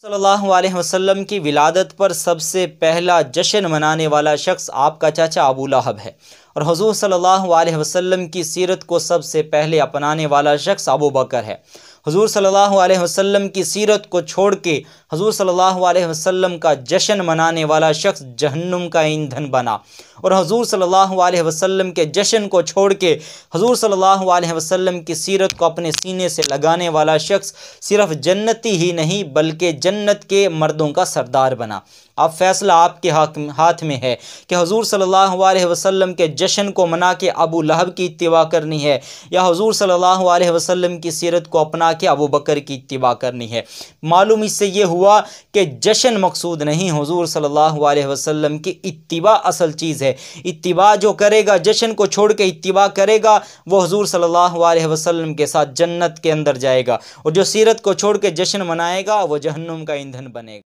صلی اللہ علیہ وسلم کی ولادت پر سب سے پہلا جشن منانے والا شخص آپ کا چاچا ابو لہب ہے، اور حضور صلی اللہ علیہ وسلم کی سیرت کو سب سے پہلے اپنانے والا شخص ابو بکر ہے۔ حضور صلی اللہ علیہ وسلم کی سیرت کو چھوڑ کے حضور صلی اللہ علیہ وسلم کا جشن منانے والا شخص جہنم کا ایندھن بنا، اور حضور صلی اللہ علیہ وسلم کے جشن کو چھوڑ کے حضور صلی اللہ علیہ وسلم کی سیرت کو اپنے سینے سے لگانے والا شخص صرف جنتی ہی نہیں بلکہ جنت کے مردوں کا سردار بنا۔ اب فیصلہ آپ کے ہاتھ میں ہے کہ حضور صلی اللہ علیہ وسلم کے جشن کو منا کے ابو لہب کی اتباع کرنی ہے، یا حضور صلی اللہ علیہ وسلم کی سیرت کو اپنا کے ابو بکر کی اتباع کرنی ہے۔ معلوم اس سے یہ ہوا کہ جشن مقصود نہیں، حضور صلی اللہ علیہ وسلم کی اتباع اصل چیز ہے۔ اتباع جو کرے گا، جشن کو چھوڑ کے اتباع کرے گا، وہ حضور صلی اللہ علیہ وسلم کے ساتھ جنت کے اندر جائے گا، اور جو سیرت کو چھوڑ کے جشن منائے گا وہ جہنم کا ایندھن بنے گا۔